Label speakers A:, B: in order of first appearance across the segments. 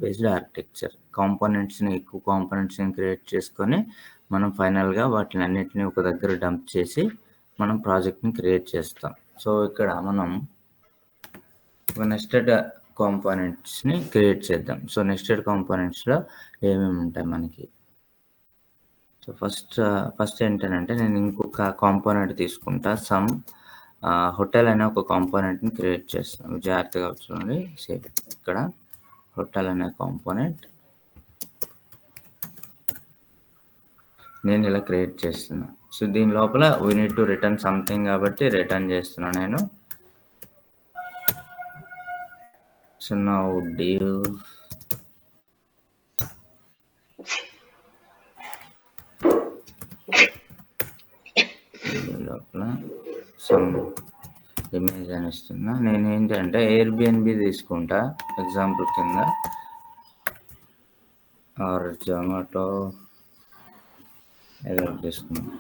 A: Based architecture. ఎక్కువ కాంపోనెంట్స్‌ని create చేసుకొని, మనం ఫైనల్‌గా వాటిని అన్నిటిని ఒక దగ్గర డంప్ చేసి, మనం ప్రాజెక్ట్‌ని క్రియేట్ చేస్తాం. సో, ఇక్కడ మనం ఒక నెస్టెడ్ కాంపోనెంట్స్‌ని క్రియేట్ చేద్దాం. సో, నెస్టెడ్ కాంపోనెంట్స్‌లో ఏమేమి ఉంటాయి మనకి? సో, ఫస్ట్ ఏంటనంటే నేను ఇంకొక కాంపోనెంట్ తీసుకుంటా. హోటల్ అనే ఒక కాంపోనెంట్‌ని క్రియేట్ చేస్తాను. జాగ్రత్తగా చూడండి. సేమ్ ఇక్కడ హోటల్ అనే కాంపోనెంట్ నేను ఇలా క్రియేట్ చేస్తున్నా. సో, దీని లోపల we need to return something కాబట్టి రిటర్న్ చేస్తున్నా నేను. సో, నౌ div లోపల సమ్ ఇమేజ్ అని ఇస్తున్నా. నేను ఏంటంటే ఎయిర్‌బిఎన్‌బి తీసుకుంటా ఎగ్జాంపుల్ కింద ఆర్ జొమాటో ఏదో ఒకటి తీసుకుంటా.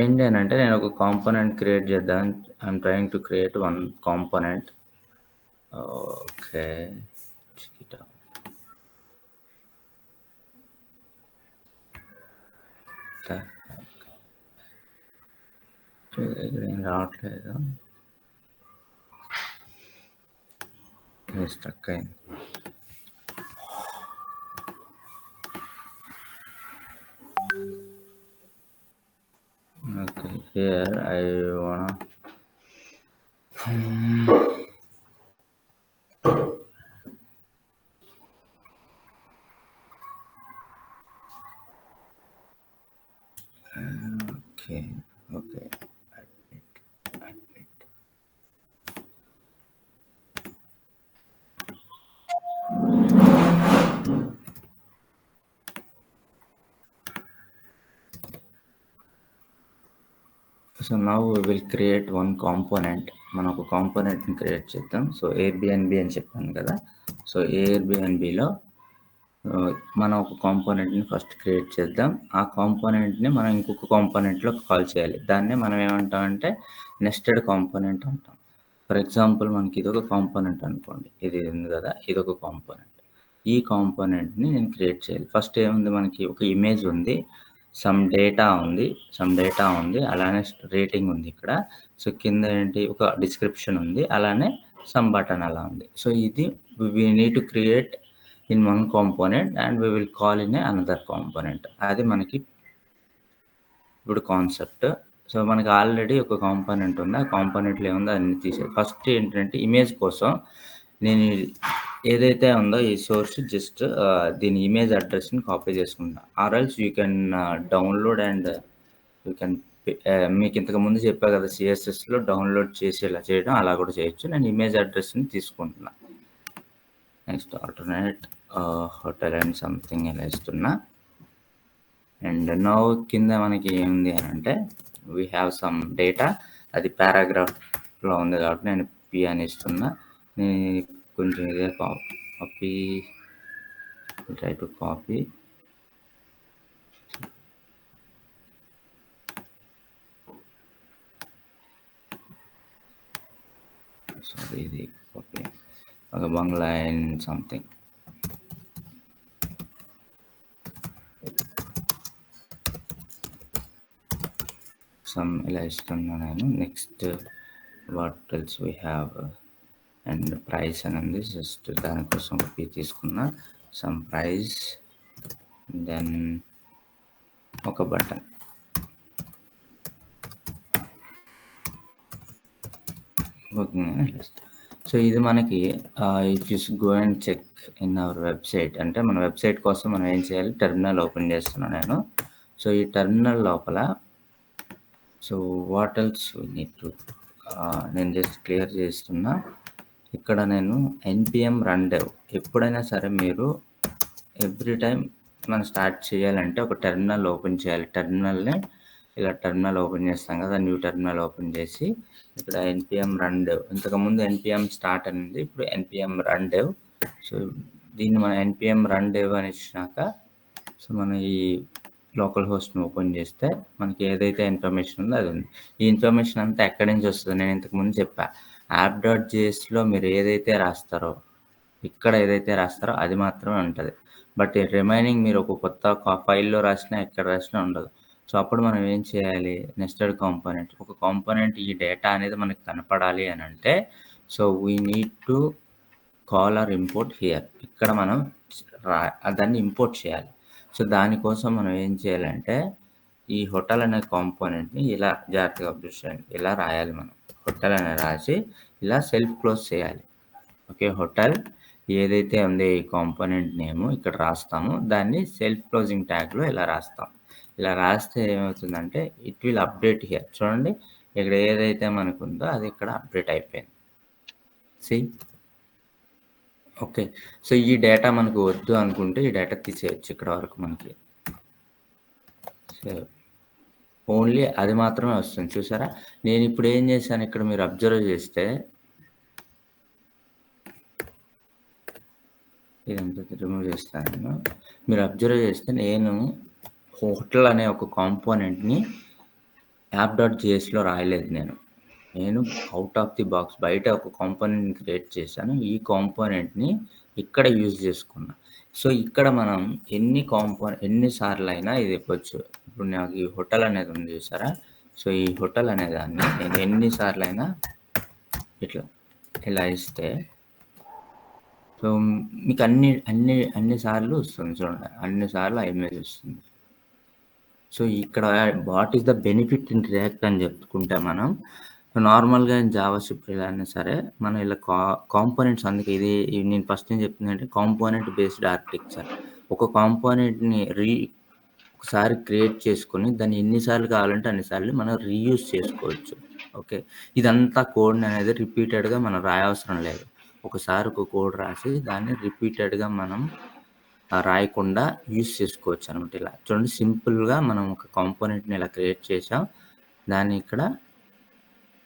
A: ఏంటి అనంటే నేను ఒక కాంపోనెంట్ క్రియేట్ చేద్దాం. I'm trying to create one component. Okay. ఏం రావట్లేదు. స్ట్రక్ అయింది. Okay, here I wanna okay. Admit. So now we will create one component. మనం ఒక కాంపోనెంట్ని క్రియేట్ చేద్దాం. సో ఎయిర్బిఎన్బి అని చెప్పాను కదా. సో ఎయిర్బిఎన్బిలో మనం ఒక కాంపోనెంట్ని ఫస్ట్ క్రియేట్ చేద్దాం. ఆ కాంపోనెంట్ని మనం ఇంకొక కాంపోనెంట్లో కాల్ చేయాలి. దాన్నే మనం ఏమంటామంటే నెస్టెడ్ కాంపోనెంట్ అంటాం. ఫర్ ఎగ్జాంపుల్ మనకి ఇదొక కాంపోనెంట్ అనుకోండి. ఇది ఉంది కదా, ఇదొక కాంపోనెంట్. ఈ కాంపోనెంట్ని నేను క్రియేట్ చేయాలి. ఫస్ట్ ఏముంది, మనకి ఒక ఇమేజ్ ఉంది, సమ్ డేటా ఉంది, అలానే రేటింగ్ ఉంది ఇక్కడ. సో కింద ఏంటి, ఒక డిస్క్రిప్షన్ ఉంది, అలానే సమ్ బటన్ అలా ఉంది. సో ఇది we need to create in one component and we will call in another component. అది మనకి ఇప్పుడు కాన్సెప్ట్. సో మనకి ఆల్రెడీ ఒక కాంపోనెంట్ ఉంది. ఆ కాంపోనెంట్లో ఏముందో అన్ని తీసేది. ఫస్ట్ ఏంటంటే ఇమేజ్ కోసం నేను ఏదైతే ఉందో ఈ సోర్స్ జస్ట్ దీని ఇమేజ్ అడ్రస్ని కాపీ చేసుకుంటా. Or else you can download and you can మీకు ఇంతకు ముందు చెప్పా కదా, సిఎస్ఎస్లో డౌన్లోడ్ చేసి ఇలా చేయడం, అలా కూడా చేయొచ్చు. నేను ఇమేజ్ అడ్రస్ని తీసుకుంటున్నా. Next alternate hotel and something ఇలా ఇస్తున్నా. అండ్ నౌ కింద మనకి ఏముంది అని అంటే వీ హ్యావ్ సమ్ డేటా. అది పారాగ్రాఫ్లో ఉంది కాబట్టి నేను పి అని ఇస్తున్నా. నేను కొంచెం ఇదే copy try to copy. Sorry, ఇది కాపీ ఒక బంగ్లా అండ్ సంథింగ్. సమ్ ఇలా ఇస్తున్నా నేను. Next what else we have and price అని ఉంది. జస్ట్ దానికోసం కాపీ తీసుకున్నా. సమ్ ప్రైస్, దెన్ ఒక బటన్. సో ఇది మనకి if you go and check in our website, అంటే మన వెబ్సైట్ కోసం మనం ఏం చేయాలి, టెర్మినల్ ఓపెన్ చేస్తున్నాను నేను. సో ఈ టెర్మినల్ లోపల so what else we need to, నేను జస్ట్ క్లియర్ చేస్తున్నా. ఇక్కడ నేను npm rundev, ఎప్పుడైనా సరే మీరు ఎవ్రీ టైం మనం స్టార్ట్ చేయాలంటే ఒక టెర్మినల్ ఓపెన్ చేయాలి. టెర్మినల్ని ఇలా టెర్మినల్ ఓపెన్ చేస్తాం కదా, న్యూ టెర్మినల్ ఓపెన్ చేసి ఇక్కడ npm rundev, ఇంతకుముందు npm స్టార్ట్ అనేది, ఇప్పుడు npm rundev. సో దీన్ని మనం npm rundev అని ఇచ్చినాక సో మనం ఈ లోకల్ హోస్ట్ని ఓపెన్ చేస్తే మనకి ఏదైతే ఇన్ఫర్మేషన్ ఉందో అది ఉంది. ఈ ఇన్ఫర్మేషన్ అంతా ఎక్కడి నుంచి వస్తుంది? నేను ఇంతకుముందు చెప్పా. యాప్ డాట్ జేఎస్లో మీరు ఏదైతే రాస్తారో, ఇక్కడ ఏదైతే రాస్తారో అది మాత్రమే ఉంటుంది. బట్ రిమైనింగ్ మీరు ఒక కొత్త ఫైల్లో రాసినా ఎక్కడ రాసినా ఉండదు. సో అప్పుడు మనం ఏం చేయాలి? Nested component. ఒక కాంపోనెంట్ ఈ డేటా అనేది మనకు కనపడాలి అని అంటే, so we need to call or import here. ఇక్కడ మనం దాన్ని ఇంపోర్ట్ చేయాలి. సో దానికోసం మనం ఏం చేయాలంటే, ఈ హోటల్ అనే కాంపోనెంట్ని ఇలా జాగ్రత్తగా అబ్జర్వ్ చేయండి. ఇలా రాయాలి మనం. హోటల్ అని రాసి ఇలా సెల్ఫ్ క్లోజ్ చేయాలి. ఓకే, హోటల్ ఏదైతే ఉందో ఈ కాంపోనెంట్ నేమ్ ఇక్కడ రాస్తాము. దాన్ని సెల్ఫ్ క్లోజింగ్ ట్యాగ్లో ఇలా రాస్తాం. ఇలా రాస్తే ఏమవుతుందంటే ఇట్ విల్ అప్డేట్ హియర్. చూడండి, ఇక్కడ ఏదైతే మనకు ఉందో అది ఇక్కడ అప్డేట్ అయిపోయింది. See okay. సో ఈ డేటా మనకు వద్దు అనుకుంటే ఈ డేటా తీసేయచ్చు ఇక్కడ వరకు మనకి. సో ఓన్లీ అది మాత్రమే వస్తుంది. చూసారా? నేను ఇప్పుడు ఏం చేశాను, ఇక్కడ మీరు అబ్జర్వ్ చేస్తే ఇదంతా రిమూవ్ చేస్తాను నేను. మీరు అబ్జర్వ్ చేస్తే నేను హోటల్ అనే ఒక కాంపోనెంట్ని యాప్ డాట్ జేఎస్లో రాయలేదు. నేను అవుట్ ఆఫ్ ది బాక్స్ బయట ఒక కాంపోనెంట్ని క్రియేట్ చేశాను. ఈ కాంపోనెంట్ని ఇక్కడ యూజ్ చేసుకున్నా. సో ఇక్కడ మనం ఎన్నిసార్లు అయినా ఇది ఇవ్వచ్చు. ఇప్పుడు నాకు ఈ హోటల్ అనేది ఉంది చూసారా? సో ఈ హోటల్ అనే దాన్ని నేను ఎన్నిసార్లు అయినా ఇలా ఇస్తే సో మీకు అన్ని సార్లు వస్తుంది. చూడండి, అన్నిసార్లు ఆ ఇమేజ్ వస్తుంది. సో ఇక్కడ what is the benefit in react అని చెప్పుకుంటే మనం నార్మల్గా జావాస్క్రిప్ట్ ఎలా అయినా సరే మనం ఇలా కాంపోనెంట్స్, అందుకే ఇది నేను ఫస్ట్ ఏం చెప్తుంది అంటే కాంపోనెంట్ బేస్డ్ ఆర్కిటెక్చర్. ఒక కాంపోనెంట్ని ఒకసారి క్రియేట్ చేసుకొని దాన్ని ఎన్నిసార్లు కావాలంటే అన్నిసార్లు మనం రీయూజ్ చేసుకోవచ్చు. ఓకే, ఇదంతా కోడ్ని అనేది రిపీటెడ్గా మనం రాయవసరం లేదు. ఒకసారి ఒక కోడ్ రాసి దాన్ని రిపీటెడ్గా మనం రాయకుండా యూజ్ చేసుకోవచ్చు అనమాట. ఇలా చూడండి, సింపుల్గా మనం ఒక కాంపోనెంట్ని ఇలా క్రియేట్ చేసాం, దాన్ని ఇక్కడ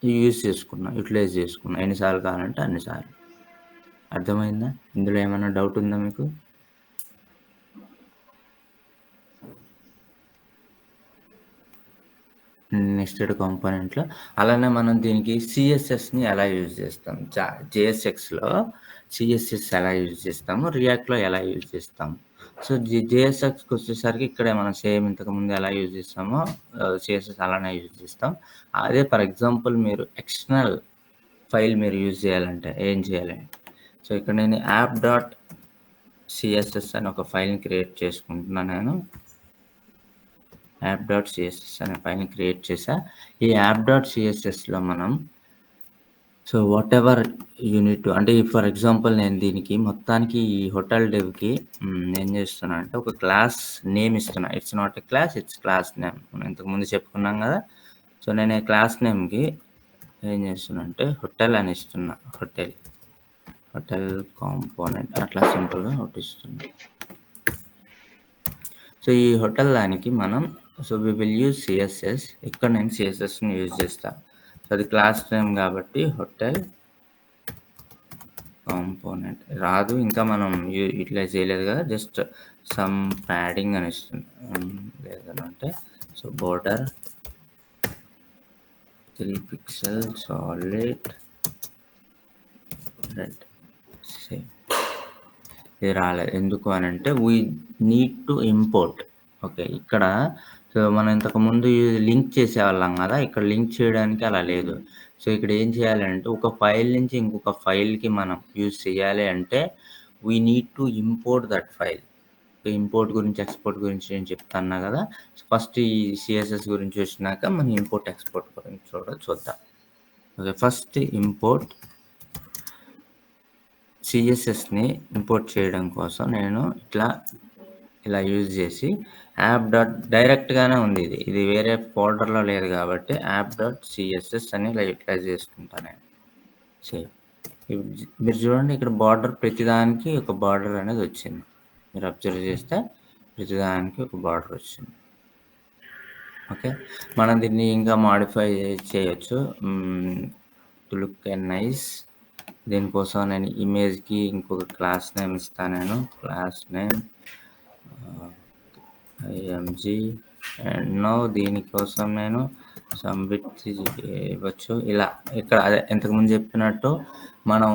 A: యూజ్ చేసుకున్నాం, యూటిలైజ్ చేసుకున్నాం. ఎన్నిసార్లు కావాలంటే అన్నిసార్లు. అర్థమైందా? ఇందులో ఏమైనా డౌట్ ఉందా మీకు? నెస్టెడ్ కాంపోనెంట్లో అలానే మనం దీనికి సిఎస్ఎస్ని ఎలా యూజ్ చేస్తాం, జేఎస్ఎక్స్లో సిఎస్ఎస్ ఎలా యూజ్ చేస్తాము, రియాక్ట్లో ఎలా యూజ్ చేస్తాము. సో జేఎస్ఎక్స్కి వచ్చేసరికి ఇక్కడే మనం సేమ్ ఇంతకుముందు ఎలా యూజ్ చేస్తామో సిఎస్ఎస్ అలానే యూజ్ చేస్తాం. అదే ఫర్ ఎగ్జాంపుల్ మీరు ఎక్స్టర్నల్ ఫైల్ మీరు యూజ్ చేయాలంటే ఏం చేయాలంటే, సో ఇక్కడ నేను యాప్ డాట్ సిఎస్ఎస్ అని ఒక ఫైల్ని క్రియేట్ చేసుకుంటున్నాను. నేను యాప్ డాట్ సిఎస్ఎస్ అనే ఫైల్ని క్రియేట్ చేసా. ఈ యాప్ డాట్ సిఎస్ఎస్లో మనం సో వాట్ ఎవర్ యూనిట్ అంటే ఫర్ ఎగ్జాంపుల్ నేను దీనికి మొత్తానికి ఈ హోటల్ డెవ్కి ఏం చేస్తున్నా అంటే ఒక క్లాస్ నేమ్ ఇస్తున్నా. It's not a class, it's class name. మనం ఇంతకుముందు చెప్పుకున్నాం కదా. సో నేను ఈ క్లాస్ నేమ్కి ఏం చేస్తున్నా అంటే హోటల్ అని ఇస్తున్నా. హోటల్ కాంపోనెంట్ అట్లా సింపుల్గా ఒకటి ఇస్తున్నా. సో ఈ హోటల్ దానికి మనం so we will use CSS. ఇక్కడ నేను సిఎస్ఎస్ని యూజ్ చేస్తాను. సో అది క్లాస్ నేమ్ కాబట్టి హోటల్ కాంపోనెంట్ రాదు, ఇంకా మనం యూటిలైజ్ చేయలేదు కదా, జస్ట్ సమ్ ప్యాడింగ్ అని ఇస్తుంది. లేదంటే so border 3 pixel solid red. Same ఇది రాలేదు. ఎందుకు అని అంటే we need to import. Okay, ఇక్కడ సో మనం ఇంతకుముందు లింక్ చేసేవాళ్ళం కదా, ఇక్కడ లింక్ చేయడానికి అలా లేదు. సో ఇక్కడ ఏం చేయాలంటే ఒక ఫైల్ నుంచి ఇంకొక ఫైల్కి మనం యూజ్ చేయాలి అంటే we need to import that file. Import గురించి ఎక్స్పోర్ట్ గురించి నేను చెప్తాను కదా. సో ఫస్ట్ ఈ సిఎస్ఎస్ గురించి వచ్చినాక మనం ఇంపోర్ట్ ఎక్స్పోర్ట్ గురించి చూద్దాం. ఓకే, ఫస్ట్ ఇంపోర్ట్ సిఎస్ఎస్ని ఇంపోర్ట్ చేయడం కోసం నేను ఇలా యూజ్ చేసి యాప్ డాట్ డైరెక్ట్గానే ఉంది. ఇది వేరే ఫోల్డర్లో లేదు కాబట్టి యాప్ డాట్ సిఎస్ఎస్ అని ఇలా యూటిలైజ్ చేసుకుంటాను నేను. సేమ్ మీరు చూడండి, ఇక్కడ బార్డర్ ప్రతిదానికి ఒక బార్డర్ అనేది వచ్చింది. మీరు అబ్జర్వ్ చేస్తే ప్రతిదానికి ఒక బార్డర్ వచ్చింది. ఓకే, మనం దీన్ని ఇంకా మాడిఫై చేయొచ్చు టు లుక్ ఎ నైస్. దీనికోసం నేను ఇమేజ్కి ఇంకొక క్లాస్ నేమ్ ఇస్తాను. నేను class name img and no దీనికోసం నేను సబ్మిట్ ఇవ్వచ్చు. ఇలా ఇక్కడ అదే ఇంతకుముందు చెప్పినట్టు మనం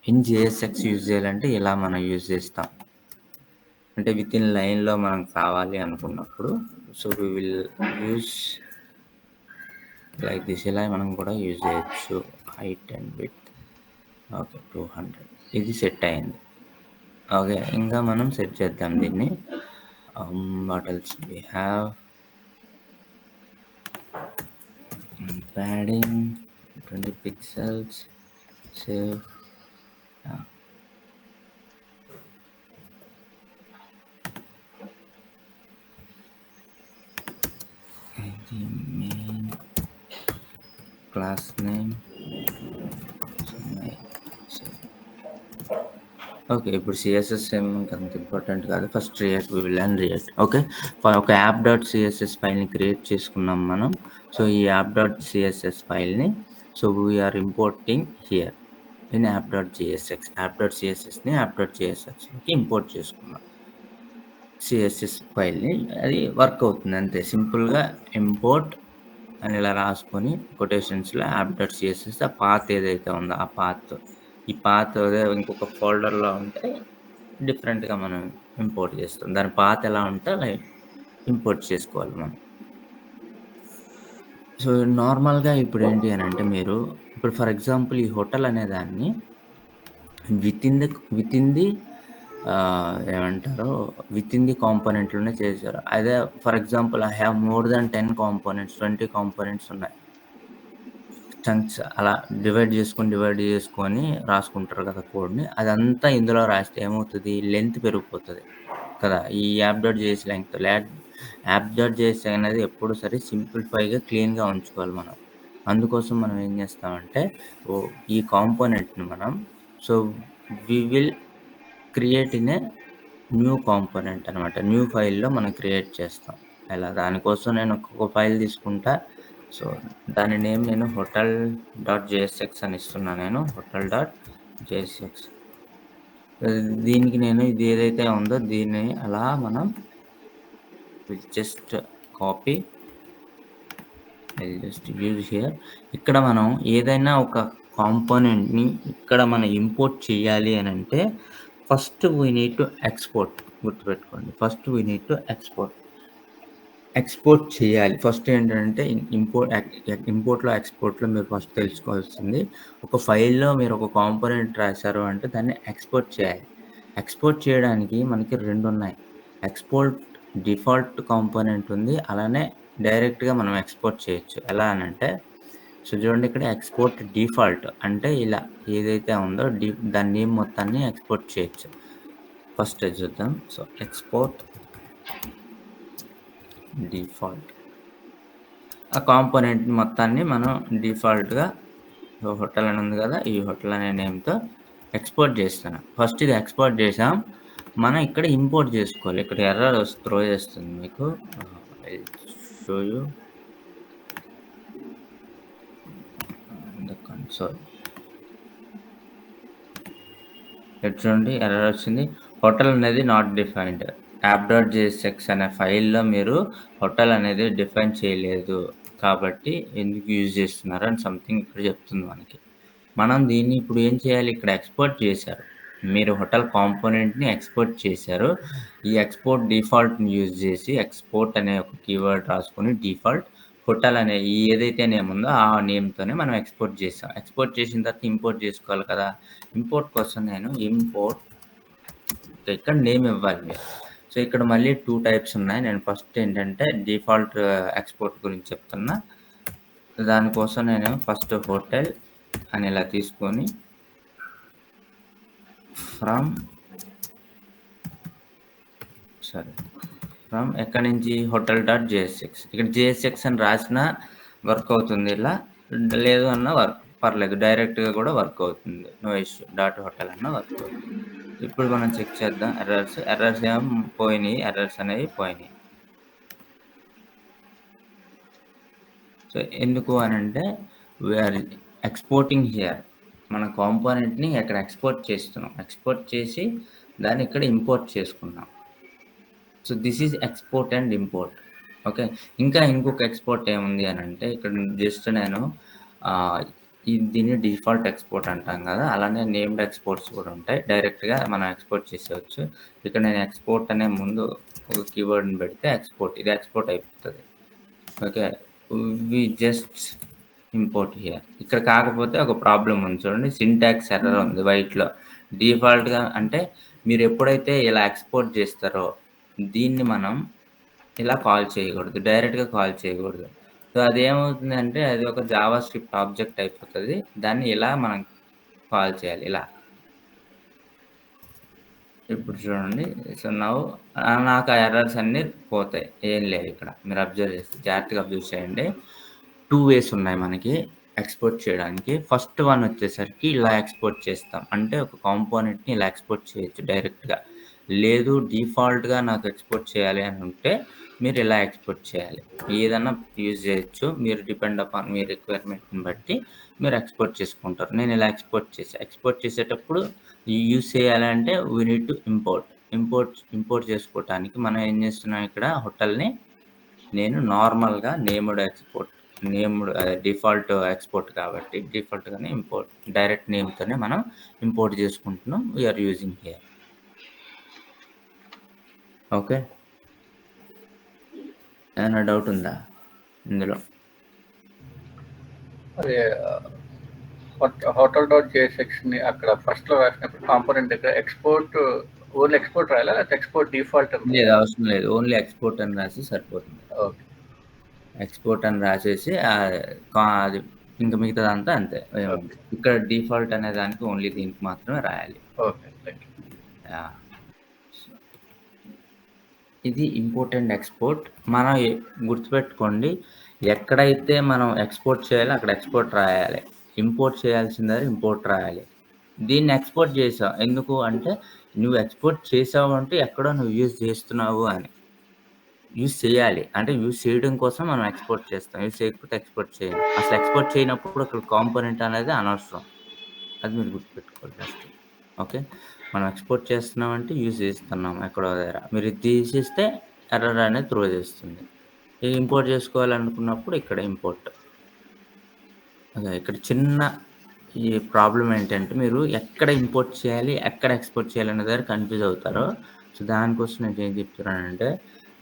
A: ఇన్ జేఎస్ఎక్స్ యూజ్ చేయాలంటే ఇలా మనం యూజ్ చేస్తాం. అంటే విత్ ఇన్ లైన్లో మనం కావాలి అనుకున్నప్పుడు so we will use like this. ఇలా మనం కూడా యూజ్ చేయొచ్చు. హైట్ అండ్ విడ్త్ ఓకే 200 ఇది సెట్ అయింది. ఓకే, ఇంకా మనం సెట్ చేద్దాం దీన్ని. What else we have, padding 20 pixels, save. The main class name. Okay, ఇప్పుడు సిఎస్ఎస్ ఏం అంత ఇంపార్టెంట్ కాదు. First React, we will learn React. Okay, ఒక యాప్ డాట్ సిఎస్ఎస్ ఫైల్ని క్రియేట్ చేసుకున్నాం మనం. సో ఈ యాప్ డాట్ సిఎస్ఎస్ ఫైల్ని so we're importing here in app dot JSX. App dot సిఎస్ఎస్ని యాప్ డాట్ జిఎస్ఎక్స్లోకి ఇంపోర్ట్ చేసుకున్నాం సిఎస్ఎస్ ఫైల్ని. అది వర్క్ అవుతుంది అంతే. సింపుల్గా ఇంపోర్ట్ అని ఇలా రాసుకొని కొటేషన్స్లో యాప్ డాట్ సిఎస్ఎస్ ఆ పాత్ ఏదైతే ఉందో ఆ పాత్, ఈ పాత్ ఇంకొక ఫోల్డర్లో ఉంటే డిఫరెంట్గా మనం ఇంపోర్ట్ చేస్తాం. దాని పాత్ ఎలా ఉంటే అలా ఇంపోర్ట్ చేసుకోవాలి మనం. సో నార్మల్గా ఇప్పుడు ఏంటి అని అంటే మీరు ఇప్పుడు ఫర్ ఎగ్జాంపుల్ ఈ హోటల్ అనే దాన్ని విత్ ఇన్ ది ఏమంటారు విత్ ఇన్ ది కాంపోనెంట్లోనే చేశారు. అదే for example I have more than 10 components, 20 components ఉన్నాయి. చంక్స్ అలా డివైడ్ చేసుకొని రాసుకుంటారు కదా కోడ్ని. అదంతా ఇందులో రాస్తే ఏమవుతుంది, లెంత్ పెరిగిపోతుంది కదా. ఈ app dot JS length app dot JS అనేది ఎప్పుడు సరే సింప్లిఫైగా క్లీన్గా ఉంచుకోవాలి మనం. అందుకోసం మనం ఏం చేస్తామంటే ఈ కాంపోనెంట్ని మనం so we will create in a new component అనమాట. న్యూ ఫైల్లో మనం క్రియేట్ చేస్తాం. ఇలా దానికోసం నేను ఒక్కొక్క ఫైల్ తీసుకుంటా. సో దాని నేమ్ నేను హోటల్ డాట్ జేఎస్ఎక్స్ అని ఇస్తున్నాను. నేను హోటల్ డాట్ జేఎస్ఎక్స్. దీనికి నేను ఇది ఏదైతే ఉందో దీన్ని అలా మనం just copy, just use here. ఇక్కడ మనం ఏదైనా ఒక కాంపోనెంట్ని ఇక్కడ మనం ఇంపోర్ట్ చేయాలి అని అంటే first we need to export. గుర్తుపెట్టుకోండి, first we need to export చేయాలి. ఫస్ట్ ఏంటంటే ఇంపోర్ట్లో ఎక్స్పోర్ట్లో మీరు ఫస్ట్ తెలుసుకోవాల్సింది, ఒక ఫైల్లో మీరు ఒక కాంపోనెంట్ రాశారు అంటే దాన్ని ఎక్స్పోర్ట్ చేయాలి. ఎక్స్పోర్ట్ చేయడానికి మనకి 2 ఉన్నాయి. ఎక్స్పోర్ట్ డిఫాల్ట్ కాంపోనెంట్ ఉంది, అలానే డైరెక్ట్గా మనం ఎక్స్పోర్ట్ చేయొచ్చు. ఎలా అని అంటే సో చూడండి, ఇక్కడ ఎక్స్పోర్ట్ డిఫాల్ట్ అంటే ఇలా ఏదైతే ఉందో దాని నేమ్ మొత్తాన్ని ఎక్స్పోర్ట్ చేయొచ్చు. ఫస్ట్ చూద్దాం. సో ఎక్స్పోర్ట్ డిఫాల్ట్, ఆ కాంపోనెంట్ మొత్తాన్ని మనం డిఫాల్ట్గా హోటల్ అని ఉంది కదా, ఈ హోటల్ అనే నేమ్తో ఎక్స్పోర్ట్ చేస్తున్నాం. ఫస్ట్ ఇది ఎక్స్పోర్ట్ చేసాం, మనం ఇక్కడ ఇంపోర్ట్ చేసుకోవాలి. ఇక్కడ ఎర్రర్ త్రో చేస్తుంది మీకు. Show you the console. చూడండి ఎర్రర్ వచ్చింది. హోటల్ అనేది not defined. App dot JSX అనే ఫైల్లో మీరు హోటల్ అనేది డిఫైన్ చేయలేదు కాబట్టి ఎందుకు యూజ్ చేస్తున్నారు అని సంథింగ్ ఇక్కడ చెప్తుంది మనకి. మనం దీన్ని ఇప్పుడు ఏం చేయాలి, ఇక్కడ ఎక్స్పోర్ట్ చేశారు మీరు, హోటల్ కాంపోనెంట్ని ఎక్స్పోర్ట్ చేశారు. ఈ ఎక్స్పోర్ట్ డిఫాల్ట్ని యూజ్ చేసి ఎక్స్పోర్ట్ అనే ఒక కీవర్డ్ రాసుకొని డిఫాల్ట్ హోటల్ అనే ఏదైతే నేమ్ ఉందో ఆ నేమ్తోనే మనం ఎక్స్పోర్ట్ చేసాం. ఎక్స్పోర్ట్ చేసిన తర్వాత ఇంపోర్ట్ చేసుకోవాలి కదా. ఇంపోర్ట్ కోసం నేను ఇంపోర్ట్ ఇక్కడ నేమ్ ఇవ్వాలి మీరు. సో ఇక్కడ మళ్ళీ 2 టైప్స్ ఉన్నాయి. నేను ఫస్ట్ ఏంటంటే డిఫాల్ట్ ఎక్స్పోర్ట్ గురించి చెప్తున్నా. దానికోసం నేను ఫస్ట్ హోటల్ అని ఇలా తీసుకొని ఫ్రమ్ ఎక్కడి నుంచి హోటల్ డాట్ జేఎస్ఎక్స్. ఇక్కడ జేఎస్ఎక్స్ అని రాసిన వర్క్ అవుతుంది, ఇలా లేదు అన్న వర్క్ పర్లేదు, డైరెక్ట్గా కూడా వర్క్ అవుతుంది, నో ఇష్యూ. డాట్ హోటల్ అన్న వర్క్ అవుతుంది. ఇప్పుడు మనం చెక్ చేద్దాం. ఎర్రర్స్ ఏం పోయినాయి, ఎర్రర్స్ అనేవి పోయినాయి. సో ఎందుకు అని అంటే వీఆర్ ఎక్స్పోర్టింగ్ హియర్, మన కాంపోనెంట్ని ఇక్కడ ఎక్స్పోర్ట్ చేస్తున్నాం. ఎక్స్పోర్ట్ చేసి దాన్ని ఇక్కడ ఇంపోర్ట్ చేసుకున్నాం. So this is export and import. Okay. ఇంకా ఇంకొక ఎక్స్‌పోర్ట్ ఏముంది అనంటే ఇక్కడ జస్ట్ నేను దీన్ని డిఫాల్ట్ ఎక్స్‌పోర్ట్ అంటాం కదా! అలానే నేమ్డ్ ఎక్స్‌పోర్ట్స్ కూడా ఉంటాయి. డైరెక్ట్‌గా మనం ఎక్స్‌పోర్ట్ చేసేయొచ్చు. ఇక్కడ నేను ఎక్స్‌పోర్ట్ అనే ముందు ఒక కీవర్డ్‌ని పెడితే ఎక్స్‌పోర్ట్ ఇది ఎక్స్‌పోర్ట్ అయిపోతది. Okay. We just import here. ఇక్కడ కాకపోతే ఒక ప్రాబ్లమ్ ఉంది చూడండి. సింటాక్స్ ఎర్రర్ ఉంది వైట్‌లో. డిఫాల్ట్‌గా అంటే మీరు ఎప్పుడైతే ఇలా ఎక్స్‌పోర్ట్ చేస్తారో దీన్ని మనం ఇలా కాల్ చేయకూడదు. డైరెక్ట్‌గా కాల్ చేయకూడదు. సో, అదేమవుతుందంటే అది ఒక జావా స్క్రిప్ట్ ఆబ్జెక్ట్ అయిపోతది. దాన్ని ఇలా మనం కాల్ చేయాలి ఇలా. ఇప్పుడు చూడండి. సో, నౌ నాకు ఆ ఎర్రర్స్ అన్నీ పోతాయి. ఏం లేదు ఇక్కడ. మీరు అబ్జర్వ్ చేస్తే జాగ్రత్తగా అబ్జర్వ్ చేయండి. 2 వేస్ ఉన్నాయి మనకి ఎక్స్‌పోర్ట్ చేయడానికి. ఫస్ట్ వన్ వచ్చేసరికి ఇలా ఎక్స్‌పోర్ట్ చేస్తాం. అంటే ఒక కాంపోనెంట్‌ని ఇలా ఎక్స్‌పోర్ట్ చేయొచ్చు డైరెక్ట్‌గా. లేదు డిఫాల్ట్‌గా నాకు ఎక్స్‌పోర్ట్ చేయాలి అని ఉంటే మీరు ఇలా ఎక్స్‌పోర్ట్ చేయాలి. ఏదన్నా యూజ్ చేయొచ్చు. మీరు డిపెండ్ అపాన్ మీ రిక్వైర్మెంట్‌ని బట్టి మీరు ఎక్స్‌పోర్ట్ చేసుకుంటారు. నేను ఇలా ఎక్స్‌పోర్ట్ చేశా. ఎక్స్‌పోర్ట్ చేసేటప్పుడు యూజ్ చేయాలంటే we need to import. Import చేసుకోవటానికి మనం ఏం చేస్తున్నాం ఇక్కడ హోటల్‌ని నేను నార్మల్‌గా నేమ్డ్ డిఫాల్ట్ ఎక్స్‌పోర్ట్ కాబట్టి డిఫాల్ట్‌గానే ఇంపోర్ట్ డైరెక్ట్ నేమ్‌తోనే మనం ఇంపోర్ట్ చేసుకుంటున్నాం. We are using here. Okay. ఏమైనా డౌట్ ఉందా ఇందులో?
B: అదే hotel.jsxని అక్కడ ఫస్ట్‌లో రాసినప్పుడు కాంపోనెంట్ దగ్గర ఓన్లీ ఎక్స్‌పోర్ట్ రాయాలా? లేకపోతే ఎక్స్‌పోర్ట్ డిఫాల్ట్ అని
A: లేదు,
B: రాయాలా?
A: అవసరం లేదు. ఓన్లీ ఎక్స్‌పోర్ట్ అని రాస్తే సరిపోతుంది.
B: ఓకే.
A: ఎక్స్‌పోర్ట్ అని రాసేసి అది ఇంక మిగతాదంతా అంతే.
B: ఓకే.
A: ఇక్కడ డిఫాల్ట్ అనే దానికి ఓన్లీ దీనికి మాత్రమే రాయాలి.
B: ఓకే. Thank you.
A: యాహ్! ఇది ఇంపోర్ట్ అండ్ ఎక్స్‌పోర్ట్. మనం గుర్తుపెట్టుకోండి. ఎక్కడైతే మనం ఎక్స్‌పోర్ట్ చేయాలో అక్కడ ఎక్స్‌పోర్ట్ రాయాలి. ఇంపోర్ట్ చేయాల్సిన దగ్గర ఇంపోర్ట్ రాయాలి. దీన్ని ఎక్స్‌పోర్ట్ చేసావు. ఎందుకు అంటే నువ్వు ఎక్స్‌పోర్ట్ చేసావు అంటే ఎక్కడో నువ్వు యూజ్ చేస్తున్నావు అని. యూజ్ చేయాలి. అంటే యూజ్ చేయడం కోసం మనం ఎక్స్‌పోర్ట్ చేస్తాం. యూజ్ చేయకపోతే ఎక్స్‌పోర్ట్ చేయం. అసలు ఎక్స్‌పోర్ట్ చేయనప్పుడు అక్కడ కాంపోనెంట్ అనేది అనవసరం. అది మీరు గుర్తుపెట్టుకోవాలి ఫస్ట్. ఓకే. మనం ఎక్స్‌పోర్ట్ చేస్తున్నామంటే యూజ్ చేస్తున్నాం ఎక్కడో దగ్గర. మీరు ఇది తీసేస్తే ఎర్రర్ అనేది త్రో చేస్తుంది. ఇది ఇంపోర్ట్ చేసుకోవాలనుకున్నప్పుడు ఇక్కడ ఇంపోర్ట్. ఓకే. ఇక్కడ చిన్న ఈ ప్రాబ్లమ్ ఏంటంటే మీరు ఎక్కడ ఇంపోర్ట్ చేయాలి, ఎక్కడ ఎక్స్‌పోర్ట్ చేయాలనే దగ్గర కన్‌ఫ్యూజ్ అవుతారు. సో, దానికోసం నేను ఏం చెప్తున్నానంటే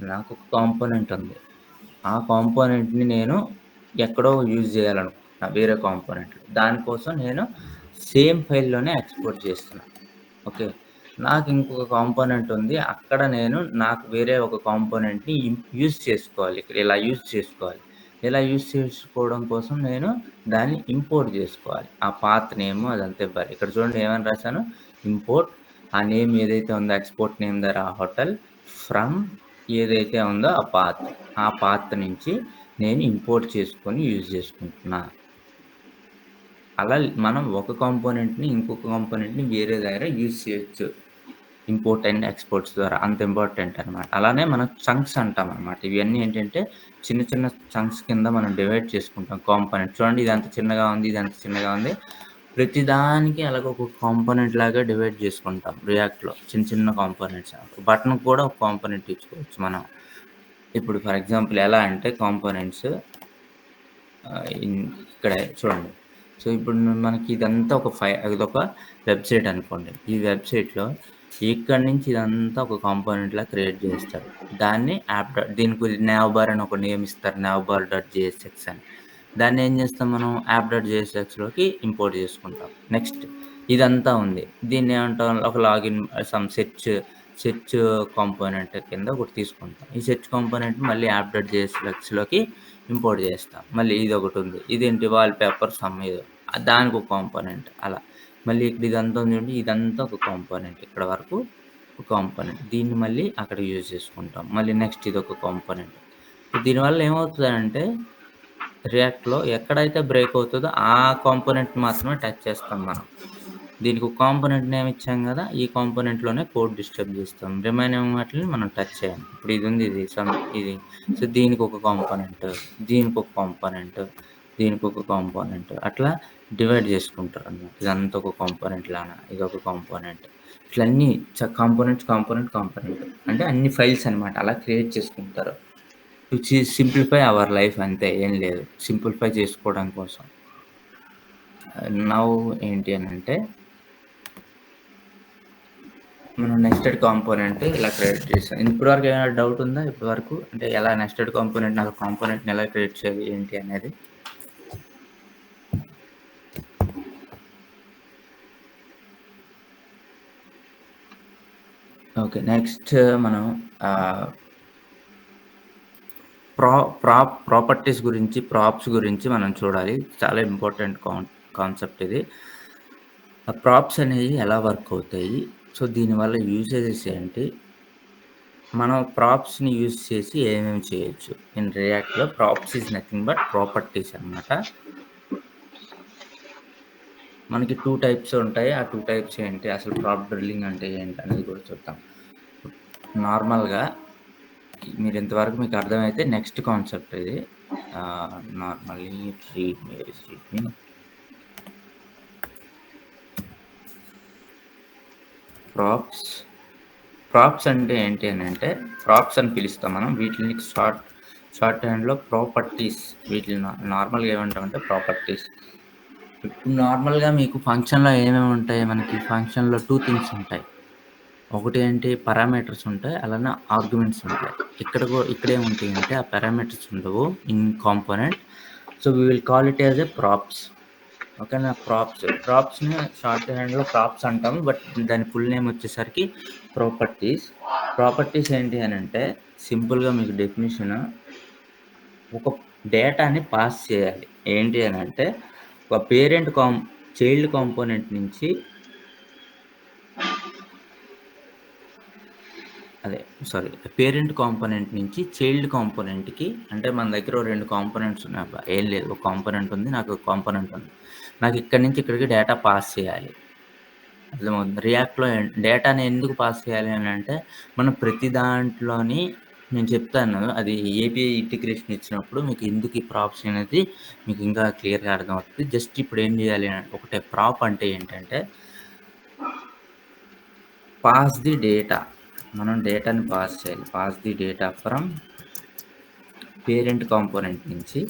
A: నాకు ఒక కాంపోనెంట్ ఉంది. ఆ కాంపోనెంట్‌ని నేను ఎక్కడో యూజ్ చేయాలనుకుంటున్నా వేరే కాంపోనెంట్‌లో. దానికోసం నేను సేమ్ ఫైల్‌లోనే ఎక్స్‌పోర్ట్ చేస్తున్నా. ఓకే. నాకు ఇంకొక కాంపోనెంట్ ఉంది. అక్కడ నేను నాకు వేరే ఒక కాంపోనెంట్‌ని యూజ్ చేసుకోవాలి. ఇక్కడ ఇలా యూజ్ చేసుకోవాలి. ఇలా యూజ్ చేసుకోవడం కోసం నేను దాన్ని ఇంపోర్ట్ చేసుకోవాలి. ఆ పాత్ నేమ్ అదంతా ఇవ్వాలి. ఇక్కడ చూడండి ఏమని రాసాను? ఇంపోర్ట్ ఆ నేమ్ ఏదైతే ఉందో ఎక్స్‌పోర్ట్ నేమ్ దగ్గర ఆ హోటల్ ఫ్రమ్ ఏదైతే ఉందో ఆ పాత్. ఆ పాత్ నుంచి నేను ఇంపోర్ట్ చేసుకొని యూజ్ చేసుకుంటున్నా. అలా మనం ఒక కాంపోనెంట్‌ని ఇంకొక కాంపోనెంట్‌ని వేరే దగ్గర యూజ్ చేయొచ్చు. ఇంపోర్ట్ అండ్ ఎక్స్‌పోర్ట్స్ ద్వారా అంత ఇంపార్టెంట్ అనమాట. అలానే మనం చంక్స్ అంటామనమాట. ఇవన్నీ ఏంటంటే చిన్న చిన్న చంక్స్ కింద మనం డివైడ్ చేసుకుంటాం కాంపోనెంట్. చూడండి ఇదంత చిన్నగా ఉంది, ఇదంత చిన్నగా ఉంది. ప్రతి దానికి అలాగ ఒక కాంపోనెంట్ లాగా డివైడ్ చేసుకుంటాం రియాక్ట్‌లో. చిన్న చిన్న కాంపోనెంట్స్. బటన్‌కి కూడా ఒక కాంపోనెంట్ ఇచ్చుకోవచ్చు మనం. ఇప్పుడు ఫర్ ఎగ్జాంపుల్ ఎలా అంటే కాంపోనెంట్స్ ఇక్కడే చూడండి. సో, ఇప్పుడు మనకి ఇదంతా ఇదొక వెబ్‌సైట్ అనుకోండి. ఈ వెబ్‌సైట్‌లో ఇక్కడి నుంచి ఇదంతా ఒక కాంపోనెంట్‌లా క్రియేట్ చేస్తారు. దాన్ని దీనికి నావ్‌బార్ అని ఒక నేమ్ ఇస్తారు. navbar.jsx అని. దాన్ని ఏం చేస్తాం మనం app.jsxలోకి ఇంపోర్ట్ చేసుకుంటాం. నెక్స్ట్ ఇదంతా ఉంది. దీన్ని ఏమంటాం ఒక లాగిన్ సెర్చ్ కాంపోనెంట్ కింద ఒకటి తీసుకుంటాం. ఈ సెర్చ్ కాంపోనెంట్ మళ్ళీ app.jsxలోకి ఇంపోర్ట్ చేస్తాం. మళ్ళీ ఇదొకటుంది. ఇదేంటి వాల్‌పేపర్ సమ్ ఏదో. దానికొక కాంపోనెంట్ అలా. మళ్ళీ ఇక్కడ ఇదంతా ఉంది చూడండి. ఇదంతా ఒక కాంపోనెంట్. ఇక్కడ వరకు ఒక కాంపోనెంట్. దీన్ని మళ్ళీ అక్కడ యూజ్ చేసుకుంటాం. మళ్ళీ నెక్స్ట్ ఇదొక కాంపోనెంట్. దీనివల్ల ఏమవుతదంటే రియాక్ట్‌లో ఎక్కడైతే బ్రేక్ అవుతదో ఆ కాంపోనెంట్ మాత్రమే టచ్ చేస్తాం మనం. దీనికి ఒక కాంపోనెంట్ నేమ్ ఇచ్చాం గదా! ఈ కాంపోనెంట్‌లోనే కోడ్ డిస్టర్బ్ చేస్తాం. రిమైనింగ్ వాటిలిని మనం టచ్ చేయం. ఇప్పుడు ఇది. సో, దీనికొక కాంపోనెంట్, దీనికొక కాంపోనెంట్, దీనికొక కాంపోనెంట్ అట్లా డివైడ్ చేసుకుంటారనమాట. ఇదంతా ఒక కాంపోనెంట్ లాగా, ఇదొక కాంపోనెంట్. ఇట్లన్నీ కాంపోనెంట్ అంటే అన్ని ఫైల్స్ అనమాట. అలా క్రియేట్ చేసుకుంటారు. టు సింప్లిఫై అవర్ లైఫ్ అంతే, ఏం లేదు. సింప్లిఫై చేసుకోవడం కోసం. నౌ ఏంటి అనంటే మనం నెస్టెడ్ కాంపోనెంట్ ఇలా క్రియేట్ చేసాం. ఇప్పటివరకు ఏమైనా డౌట్ ఉందా? ఇప్పటివరకు అంటే ఎలా నెస్టెడ్ కాంపోనెంట్, నాకు కాంపోనెంట్ని ఎలా క్రియేట్ చేయాలి ఏంటి అనేది? ఓకే, నెక్స్ట్ మనం ప్రాపర్టీస్ గురించి, ప్రాప్స్ గురించి మనం చూడాలి. చాలా ఇంపార్టెంట్ కాన్సెప్ట్ ఇది. ఆ ప్రాప్స్ అనేవి ఎలా వర్క్ అవుతాయి, సో దీనివల్ల యూజెస్ ఏంటి, మనం ప్రాప్స్ని యూజ్ చేసి ఏమేమి చేయొచ్చు. ఇన్ రియాక్ట్లో props is nothing but properties అనమాట. మనకి 2 టైప్స్ ఉంటాయి. ఆ 2 టైప్స్ ఏంటి, అసలు ప్రాప్ డ్రిల్లింగ్ అంటే ఏంటి అనేది కూడా చూద్దాం. నార్మల్గా మీరు ఇంతవరకు మీకు అర్థమైతే నెక్స్ట్ కాన్సెప్ట్ ఇది. నార్మల్లీ రీడ్ మీ ప్రాప్స్ అంటే ఏంటి అని అంటే, ప్రాప్స్ అని పిలుస్తాం మనం వీటిని. షార్ట్ హ్యాండ్లో ప్రాపర్టీస్, వీటిని నార్మల్గా ఏమంటామంటే ప్రాపర్టీస్. ఇప్పుడు నార్మల్గా మీకు ఫంక్షన్లో ఏమేమి ఉంటాయి, మనకి ఫంక్షన్లో 2 థింగ్స్ ఉంటాయి. ఒకటి ఏంటి, పారామీటర్స్ ఉంటాయి, అలానే ఆర్గ్యుమెంట్స్ ఉంటాయి. ఇక్కడేముంటాయి అంటే ఆ పారామీటర్స్ ఉండవు in component. So we will call it as a props. ఓకేనా? ప్రాప్స్ని షార్ట్ హ్యాండ్లో ప్రాప్స్ అంటాము, బట్ దాని ఫుల్ నేమ్ వచ్చేసరికి ప్రాపర్టీస్ ఏంటి అని అంటే, సింపుల్గా మీకు డెఫినేషన్, ఒక డేటాని పాస్ చేయాలి. ఏంటి అని అంటే, ఒక చైల్డ్ కాంపోనెంట్ నుంచి పేరెంట్ కాంపోనెంట్ నుంచి చైల్డ్ కాంపోనెంట్కి. అంటే మన దగ్గర 2 కాంపోనెంట్స్ ఉన్నాయి. ఏం లేదు, ఒక కాంపోనెంట్ ఉంది, నాకు ఒక కాంపోనెంట్ ఉంది. నాకు ఇక్కడి నుంచి ఇక్కడికి డేటా పాస్ చేయాలి. అర్థమవుతుంది? రియాక్ట్లో డేటాని ఎందుకు పాస్ చేయాలి అని అంటే, మనం ప్రతి దాంట్లోని నేను చెప్తాను, అది ఏపీఐ ఇంటిగ్రేషన్ ఇచ్చినప్పుడు మీకు ఎందుకు ఈ ప్రాప్స్ అనేది మీకు ఇంకా క్లియర్గా అర్థమవుతుంది. జస్ట్ ఇప్పుడు ఏం చేయాలి అంటే, ఒకటే ప్రాప్ అంటే ఏంటంటే, పాస్ ది డేటా. మనం డేటాని పాస్ చేయాలి. Pass the data from parent component నుంచి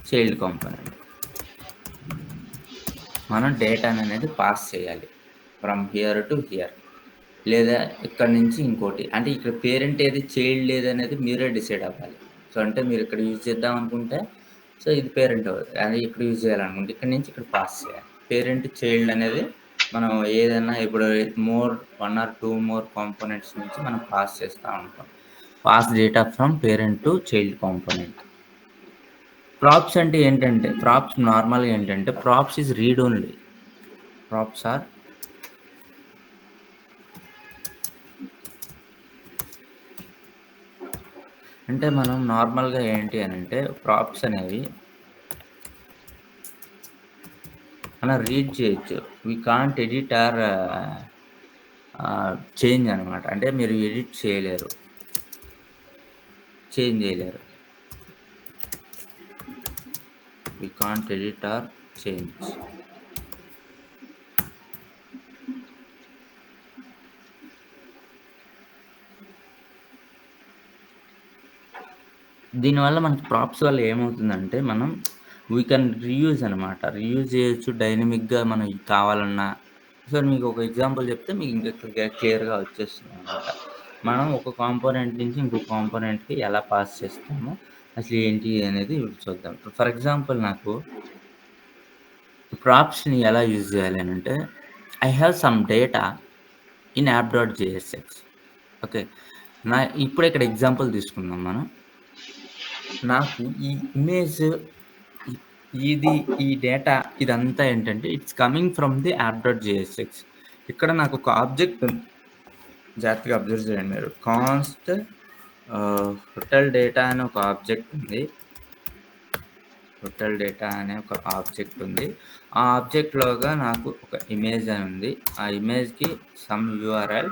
A: చైల్డ్ కాంపోనెంట్. మనం డేటాని అనేది పాస్ చేయాలి ఫ్రమ్ హియర్ టు హియర్, లేదా ఇక్కడ నుంచి ఇంకోటి. అంటే ఇక్కడ పేరెంట్ ఏది, చైల్డ్ ఏది అనేది మీరే డిసైడ్ అవ్వాలి. సో అంటే మీరు ఇక్కడ యూజ్ చేద్దాం అనుకుంటే, సో ఇది పేరెంట్ అవుతుంది. అది ఇక్కడ యూజ్ చేయాలనుకుంటే ఇక్కడ నుంచి ఇక్కడ పాస్ చేయాలి. పేరెంట్ చైల్డ్ అనేది మనం ఏదైనా ఇప్పుడు 1 or 2 more కాంపోనెంట్స్ నుంచి మనం పాస్ చేస్తూ ఉంటాం. Pass data from parent to child component. Props అంటే ఏంటంటే, ప్రాప్స్ నార్మల్గా ఏంటంటే, props is read only. Props are అంటే మనం నార్మల్గా ఏంటి అని అంటే, ప్రాప్స్ అనేవి మనం రీడ్ చేయొచ్చు. We can't edit or change అనమాట. అంటే మీరు ఎడిట్ చేయలేరు, చేంజ్ చేయలేరు. We can't edit or change. దీనివల్ల మనకి ప్రాప్స్ వల్ల ఏమవుతుందంటే, మనం వీ కెన్ రీయూజ్ అనమాట. రీయూజ్ చేయొచ్చు డైనమిక్గా మనం కావాలన్నా. సో మీకు ఒక ఎగ్జాంపుల్ చెప్తే మీకు ఇంకా క్లియర్గా వచ్చేస్తుంది అనమాట. మనం ఒక కాంపోనెంట్ నుంచి ఇంకొక కాంపోనెంట్కి ఎలా పాస్ చేస్తామో అసలు ఏంటి అనేది ఇప్పుడు చూద్దాం. ఫర్ ఎగ్జాంపుల్ నాకు ప్రాప్స్ని ఎలా యూజ్ చేయాలి అని అంటే, I have some data in app.jsx. Okay, ఇప్పుడు ఇక్కడ ఎగ్జాంపుల్ తీసుకుందాం మనం. నాకు ఈ ఇమేజ్, ఈ డేటా ఇదంతా ఏంటంటే, it's coming from the app.jsx. ఇక్కడ నాకు ఒక ఆబ్జెక్ట్ ఉంది, జాగ్రత్తగా అబ్జర్వ్ చేయండి మీరు. కాన్స్ట్ హోటల్ డేటా అనే ఒక ఆబ్జెక్ట్ ఉంది. ఆ ఆబ్జెక్ట్లోగా నాకు ఒక ఇమేజ్ అని ఉంది. ఆ ఇమేజ్కి సమ్ URL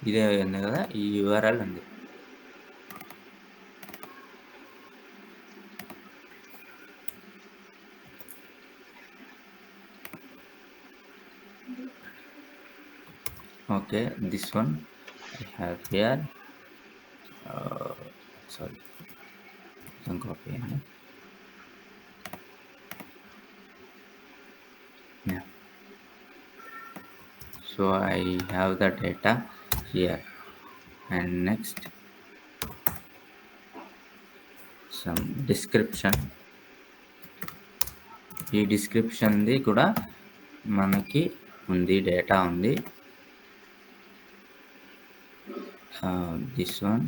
A: ఇదే ఉంది కదా, ఈ URL ఉంది. Okay, this one I have here. Sorry, some copy. Yeah. So I have the data here, and next some description. ఈ డిస్క్రిప్షన్ది కూడా మనకి ఉంది, డేటా ఉంది. This one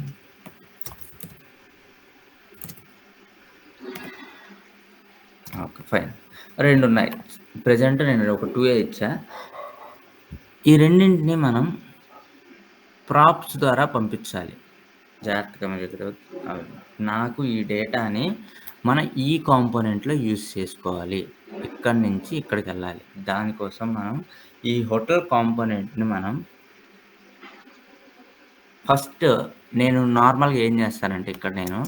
A: okay fine. రెండు ఉన్నాయి ప్రజెంట్, నేను ఒక 2 ఇచ్చా. ఈ రెండింటిని మనం ప్రాప్స్ ద్వారా పంపించాలి. జాగ్రత్తగా మీరు నాకు ఈ డేటాని మన ఈ కాంపోనెంట్లో యూజ్ చేసుకోవాలి, ఇక్కడి నుంచి ఇక్కడికి వెళ్ళాలి. దానికోసం మనం ఈ హోటల్ కాంపోనెంట్ని మనం ఫస్ట్ నేను నార్మల్గా ఏం చేస్తానంటే ఇక్కడ నేను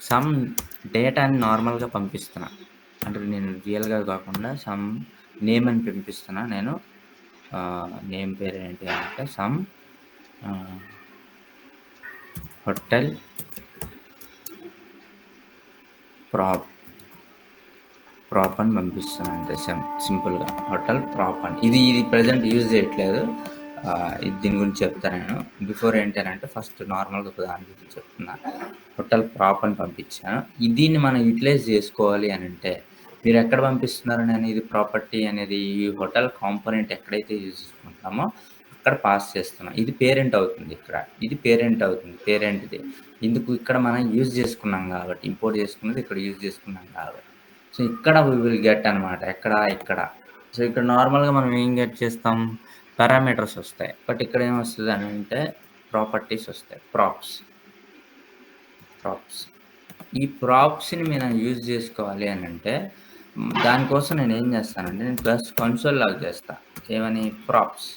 A: సమ్ డేటాని నార్మల్గా పంపిస్తున్నా. అంటే నేను రియల్గా కాకుండా సమ్ నేమ్ అని పంపిస్తున్నా. నేను నేమ్ పేరు ఏంటి అంటే సమ్ హోటల్ ప్రాప్ అని పంపిస్తున్నాను అంతే, సింపుల్గా హోటల్ ప్రాప్ అని. ఇది ప్రజెంట్ యూజ్ చేయట్లేదు, దీని గురించి చెప్తాను నేను. బిఫోర్ ఏంటంటే ఫస్ట్ నార్మల్గా ఒక దాని గురించి చెప్తున్నా. హోటల్ ప్రాప్ అని పంపించాను. దీన్ని మనం యూటిలైజ్ చేసుకోవాలి అని అంటే మీరు ఎక్కడ పంపిస్తున్నారు? నేను ఇది ప్రాపర్టీ అనేది ఈ హోటల్ కాంపోనెంట్ ఎక్కడైతే యూజ్ చేసుకుంటామో అక్కడ పాస్ చేస్తున్నాం. ఇది పేరెంట్ అవుతుంది, ఇక్కడ ఇది పేరెంట్ అవుతుంది, పేరెంట్ది. ఇందుకు ఇక్కడ మనం యూజ్ చేసుకున్నాం కాబట్టి, ఇంపోర్ట్ చేసుకున్నది ఇక్కడ యూజ్ చేసుకున్నాం కాబట్టి, సో ఇక్కడ వీ విల్ గెట్ అనమాట. ఇక్కడ సో ఇక్కడ నార్మల్గా మనం ఏం గెట్ చేస్తాం? పారామీటర్స్ వస్తాయి. బట్ ఇక్కడ ఏమొస్తుంది అని అంటే ప్రాపర్టీస్ వస్తాయి, ప్రాప్స్. ఈ ప్రాప్స్ని మనం యూజ్ చేసుకోవాలి అని అంటే దానికోసం నేను ఏం చేస్తానంటే నేను ప్లస్ కన్సోల్ లాగా చేస్తా. ఏమని? ప్రాప్స్.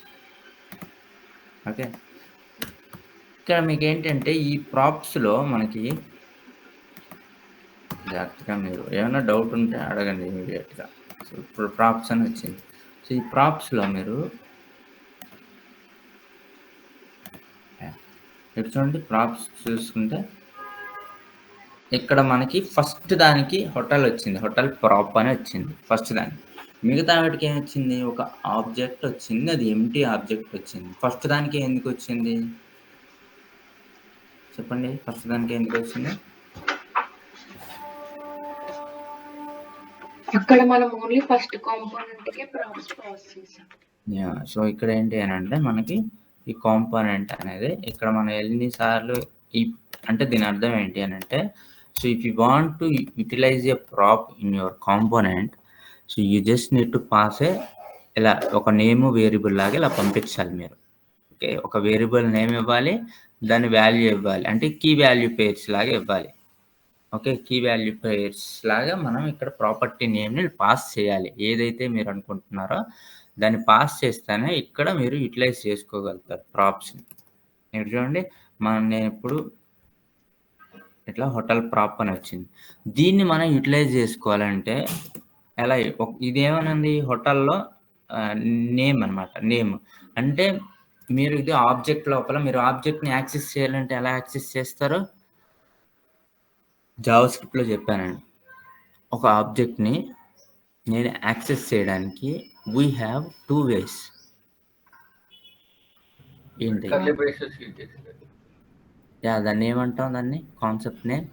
A: ఓకే, ఇక్కడ మీకు ఏంటంటే ఈ ప్రాప్స్లో మనకి జాగ్రత్తగా మీరు ఏమైనా డౌట్ ఉంటే అడగండి ఇమీడియట్గా. సో ఇప్పుడు ప్రాప్స్ అని వచ్చింది. సో ఈ ప్రాప్స్లో మీరు ఇక్కడ చూడండి, ప్రాప్స్ చూసుకుంటే ఇక్కడ మనకి ఫస్ట్ దానికి హోటల్ వచ్చింది, హోటల్ ప్రాప్ అని వచ్చింది ఫస్ట్ దానికి. మిగతా వాటికి ఏం వచ్చింది? ఒక ఆబ్జెక్ట్ వచ్చింది, అది ఎంటీ ఆబ్జెక్ట్ వచ్చింది. ఫస్ట్ దానికి ఎందుకు వచ్చింది చెప్పండి? ఫస్ట్ దానికి ఎందుకు వచ్చింది?
C: అక్కడ మనం ఓన్లీ ఫస్ట్ కాంపోనెంట్ కే ప్రాప్స్ పాస్ చేసాం.
A: సో ఇక్కడ ఏంటి అని అంటే మనకి ఈ కాంపోనెంట్ అనేది ఇక్కడ మనం ఎన్నిసార్లు అంటే దీని అర్థం ఏంటి అని అంటే, so if you want to utilize a prop in your component, so you just need to pass ఇలా ఒక నేమ్ వేరియబుల్ లాగా ఇలా పంపించాలి మీరు. ఓకే, ఒక వేరియబుల్ నేమ్ ఇవ్వాలి, దాని వాల్యూ ఇవ్వాలి, అంటే కీ వాల్యూ పేర్స్ లాగా ఇవ్వాలి. ఓకే, కీ వాల్యూ పేర్స్ లాగా మనం ఇక్కడ ప్రాపర్టీ నేమ్ని పాస్ చేయాలి. ఏదైతే మీరు అనుకుంటున్నారో దాన్ని పాస్ చేస్తేనే ఇక్కడ మీరు యూటిలైజ్ చేసుకోగలుగుతారు ప్రాప్స్ని. మీరు చూడండి, నేను ఇప్పుడు ఇట్లా హోటల్ ప్రాప్ అని వచ్చింది. దీన్ని మనం యూటిలైజ్ చేసుకోవాలంటే ఎలా? ఇదేమనుంది? హోటల్లో నేమ్ అనమాట. నేమ్ అంటే మీరు ఇది ఆబ్జెక్ట్ లోపల మీరు ఆబ్జెక్ట్ని యాక్సెస్ చేయాలంటే ఎలా యాక్సెస్ చేస్తారు? జావాస్క్రిప్ట్లో చెప్పానండి. ఒక ఆబ్జెక్ట్ని నేను యాక్సెస్ చేయడానికి వీ హ్యావ్ 2 ways. ఏంటి? దాన్ని ఏమంటాం? దాన్ని concept name,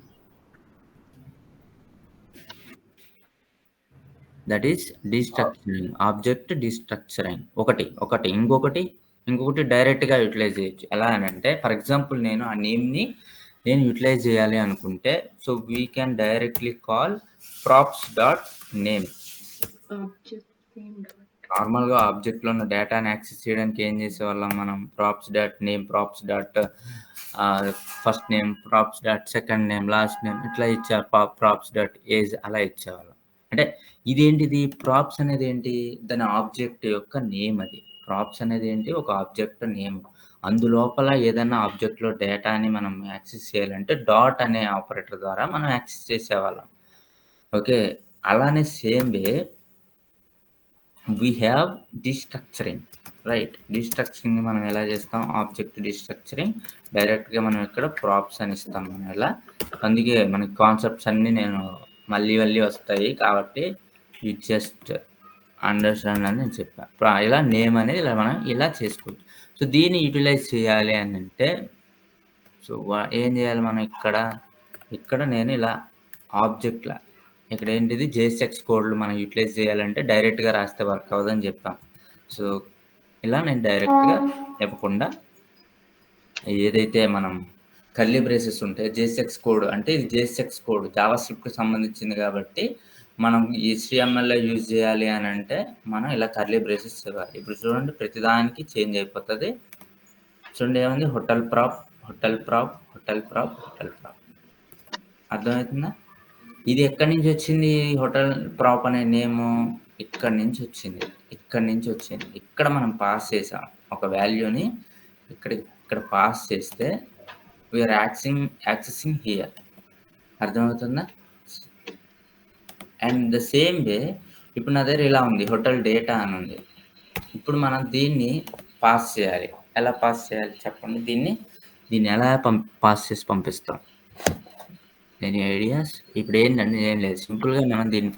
A: that is destructuring, object destructuring. ఒకటి ఇంకొకటి డైరెక్ట్గా యూటిలైజ్ చేయొచ్చు. ఎలా అని అంటే, ఫర్ ఎగ్జాంపుల్ నేను ఆ నేమ్ని నేను యూటిలైజ్ చేయాలి అనుకుంటే, so we can directly call props dot name. నార్మల్గా ఆబ్జెక్ట్లో ఉన్న డేటాని యాక్సెస్ చేయడానికి ఏం చేసేవాళ్ళం మనం? Props dot name, props dot first name, props dot second name, last name ఇట్లా ఇచ్చారు. ప్రాప్స్ డాట్ ఏజ్ అలా ఇచ్చేవాళ్ళం. అంటే ఇదేంటిది? ప్రాప్స్ అనేది ఏంటి? దాని ఆబ్జెక్ట్ యొక్క నేమ్. అది ప్రాప్స్ అనేది ఏంటి? ఒక ఆబ్జెక్ట్ నేమ్. అందులోపల ఏదైనా ఆబ్జెక్ట్లో డేటాని మనం యాక్సెస్ చేయాలంటే డాట్ అనే ఆపరేటర్ ద్వారా మనం యాక్సెస్ చేసేవాళ్ళం. ఓకే, అలానే same way we have destructuring, right? Destructuring మనం ఎలా చేస్తాం? ఆబ్జెక్ట్ డిస్ట్రక్చరింగ్ డైరెక్ట్గా మనం ఇక్కడ ప్రాప్స్ అని ఇస్తాం మనం ఇలా. అందుకే మనకి కాన్సెప్ట్స్ అన్నీ నేను మళ్ళీ వస్తాయి కాబట్టి యూ జస్ట్ అండర్స్టాండ్ అని నేను చెప్పాను. ఇలా నేమ్ అనేది ఇలా మనం ఇలా చేసుకోవచ్చు. సో దీన్ని యూటిలైజ్ చేయాలి అని అంటే సో ఏం చేయాలి మనం ఇక్కడ నేను ఇలా ఆబ్జెక్ట్లా ఇక్కడ ఏంటిది జేఎస్ఎక్స్ కోడ్లు మనం యూటిలైజ్ చేయాలంటే డైరెక్ట్గా రాస్తే వర్క్ అవ్వదని చెప్పాం. సో ఇలా నేను డైరెక్ట్గా ఇవ్వకుండా ఏదైతే మనం కర్లీ బ్రేసెస్ ఉంటాయి జేఎస్ఎక్స్ కోడ్ అంటే ఇది జేఎస్ఎక్స్ కోడ్ జావాస్క్రిప్ట్కి సంబంధించింది కాబట్టి మనం HTML యూజ్ చేయాలి అని అంటే మనం ఇలా కర్లీ బ్రేసెస్ ఇవ్వాలి. ఇప్పుడు చూడండి ప్రతిదానికి చేంజ్ అయిపోతుంది. చూడండి ఏముంది హోటల్ ప్రాప్ అర్థమవుతుందా? ఇది ఎక్కడి నుంచి వచ్చింది? హోటల్ ప్రాప్ అనే నేము ఇక్కడి నుంచి వచ్చింది. ఇక్కడ మనం పాస్ చేసాం ఒక వాల్యూని ఇక్కడ పాస్ చేస్తే వీఆర్ యాక్సెసింగ్ హియర్. అర్థమవుతుందా? అండ్ ద సేమ్ వే ఇప్పుడు నా దగ్గర ఇలా ఉంది హోటల్ డేటా అని ఉంది. ఇప్పుడు మనం దీన్ని పాస్ చేయాలి. ఎలా పాస్ చేయాలి చెప్పండి? దీన్ని ఎలా పాస్ చేసి పంపిస్తాం? Any ideas? ఇప్పుడు ఏంటంటే ఏం లేదు, సింపుల్గా మనం దీన్ని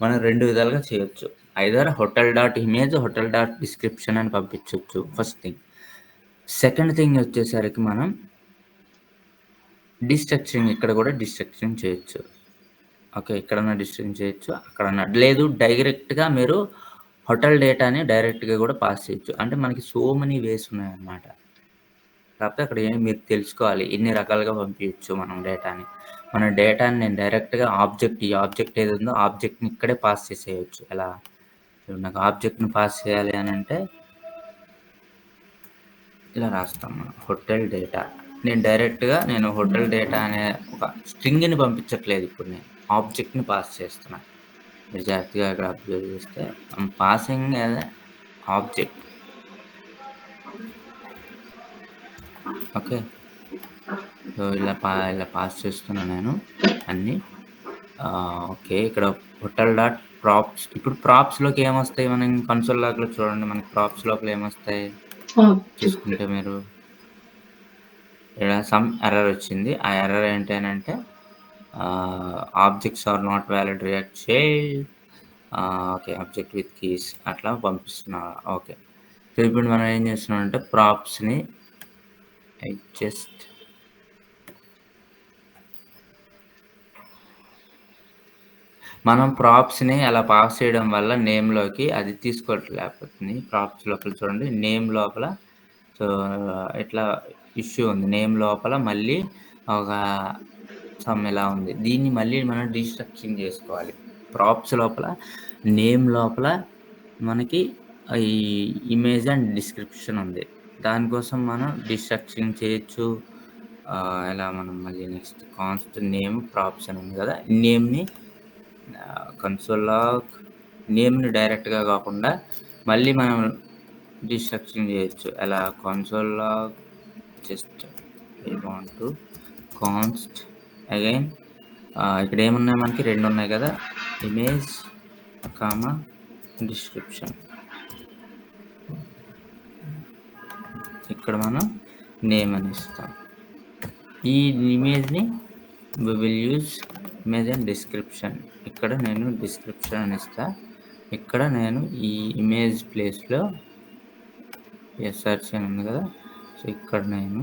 A: మనం 2 విధాలుగా చేయొచ్చు. ఐదర్ hotel.image hotel.description అని పంపించవచ్చు ఫస్ట్ థింగ్. సెకండ్ థింగ్ వచ్చేసరికి మనం డిస్ట్రక్చరింగ్ ఇక్కడ కూడా డిస్ట్రక్చరింగ్ చేయొచ్చు. ఓకే, ఇక్కడన్నా డిస్ట్రక్చరింగ్ చేయొచ్చు, అక్కడన్నా లేదు. డైరెక్ట్గా మీరు హోటల్ డేటాని డైరెక్ట్గా కూడా పాస్ చేయొచ్చు. అంటే మనకి సో మెనీ వేస్ ఉన్నాయన్నమాట. కాకపోతే అక్కడ మీరు తెలుసుకోవాలి ఎన్ని రకాలుగా పంపించచ్చు మనం డేటాని. మన డేటాని నేను డైరెక్ట్గా ఈ ఆబ్జెక్ట్ ఏది ఉందో ఆబ్జెక్ట్ని ఇక్కడే పాస్ చేసేయచ్చు. ఎలా నాకు ఆబ్జెక్ట్ని పాస్ చేయాలి అని అంటే ఇలా రాస్తాం మనం హోటల్ డేటా. నేను డైరెక్ట్గా హోటల్ డేటా అనే ఒక స్ట్రింగ్ని పంపించట్లేదు, ఇప్పుడు నేను ఆబ్జెక్ట్ని పాస్ చేస్తున్నా. మీరు జాగ్రత్తగా ఇక్కడ అబ్జర్వ్ చేస్తే పాసింగ్ ఆబ్జెక్ట్. ఓకే, సో ఇలా పాస్ చేస్తున్నా నేను అన్నీ. ఓకే, ఇక్కడ hotel.props. ఇప్పుడు ప్రాప్స్లోకి ఏమొస్తాయి? మనం కన్సోల్ లాగ్లో చూడండి, మనకి ప్రాప్స్ లోపల ఏమొస్తాయి చూసుకుంటే మీరు ఇక్కడ సమ్ ఎర్రర్ వచ్చింది. ఆ ఎర్రర్ ఏంటంటే objects are not valid react child. Okay, object with keys అట్లా పంపిస్తున్నా. ఓకే, సో ఇప్పుడు మనం ఏం చేస్తున్నాం అంటే ప్రాప్స్ని మనం ప్రాప్స్ని అలా పాస్ చేయడం వల్ల నేమ్లోకి అది తీసుకోవట్లేకపోతుంది. ప్రాప్స్ లోపల చూడండి నేమ్ లోపల సో ఇట్లా ఇష్యూ ఉంది. నేమ్ లోపల మళ్ళీ ఒక సమ్ ఎలా ఉంది, దీన్ని మళ్ళీ మనం డిస్ట్రక్షన్ చేసుకోవాలి. ప్రాప్స్ లోపల నేమ్ లోపల మనకి ఈ ఇమేజ్ అండ్ డిస్క్రిప్షన్ ఉంది, దానికోసం మనం డిస్ట్రక్షన్ చేయొచ్చు. ఎలా మనం మళ్ళీ నెక్స్ట్ కాన్స్ట్ నేమ్ ప్రాప్స్ అని ఉంది కదా, నేమ్ని కన్సోల్ లాగ్ నేమ్ని డైరెక్ట్గా కాకుండా మళ్ళీ మనం డిస్ట్రక్షన్ చేయొచ్చు. ఎలా console log just I want to const again. ఇక్కడ ఏమున్నాయి మనకి 2 ఉన్నాయి కదా, ఇమేజ్ కామా డిస్క్రిప్షన్. ఇక్కడ మనం నేమ్ అని ఇస్తాం. ఈ ఇమేజ్ని we will use image and description. ఇక్కడ నేను డిస్క్రిప్షన్ అని ఇస్తా. ఇక్కడ నేను ఈ ఇమేజ్ ప్లేస్లో సెర్చ్ అని ఉంది కదా, సో ఇక్కడ నేను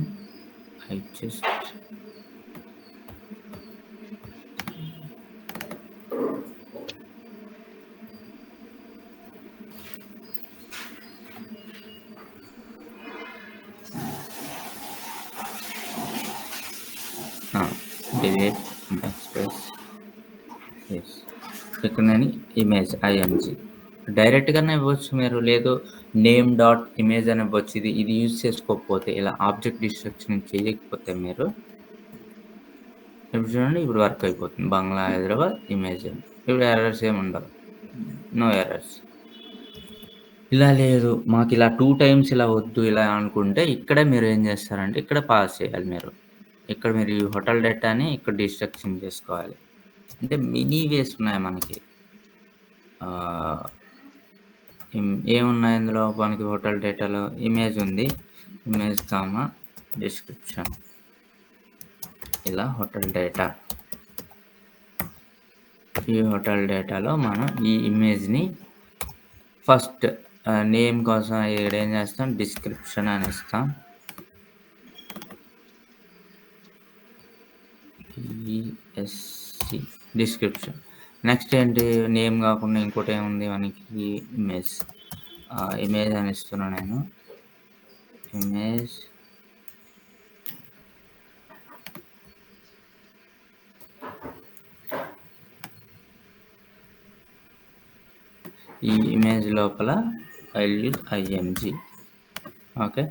A: delete backspace. yes, ఇక్కడ నేను ఇమేజ్ IMG డైరెక్ట్గానే ఇవ్వచ్చు మీరు, లేదు నేమ్ డాట్ ఇమేజ్ అని ఇవ్వచ్చు. ఇది యూజ్ చేసుకోకపోతే ఇలా ఆబ్జెక్ట్ డిస్ట్రక్షన్ చేయకపోతే మీరు ఇప్పుడు చూడండి, ఇప్పుడు వర్క్ అయిపోతుంది. బంగ్లా హైదరాబాద్ ఇమేజ్, ఇప్పుడు ఎర్రర్స్ ఏమి ఉండవు, నో ఎర్రర్స్. ఇలా లేదు మాకు ఇలా 2 times ఇలా వద్దు ఇలా అనుకుంటే ఇక్కడే మీరు ఏం చేస్తారంటే ఇక్కడ పాస్ చేయాలి. ఇక్కడ మీరు ఈ హోటల్ డేటాని ఇక్కడ డిస్ట్రక్షన్ చేసుకోవాలి. అంటే మినీ వేస్ ఉన్నాయి మనకి. ఏమున్నాయి ఇందులో మనకి హోటల్ డేటాలో ఇమేజ్ ఉంది, ఇమేజ్ కామా డిస్క్రిప్షన్, ఇలా హోటల్ డేటా. ఈ హోటల్ డేటాలో మనం ఈ ఇమేజ్ని ఫస్ట్ నేమ్ కోసం ఇక్కడ ఏం చేస్తాం, డిస్క్రిప్షన్ అని ఇస్తాం. PSC description. నెక్స్ట్ ఏంటి, నేమ్ కాకుండా ఇంకోటి ఏముంది మనకి, ఇమేజ్. ఇమేజ్ అని ఇస్తున్నా నేను, ఇమేజ్. ఈ ఇమేజ్ లోపల యూజ్ IMG. ఓకే,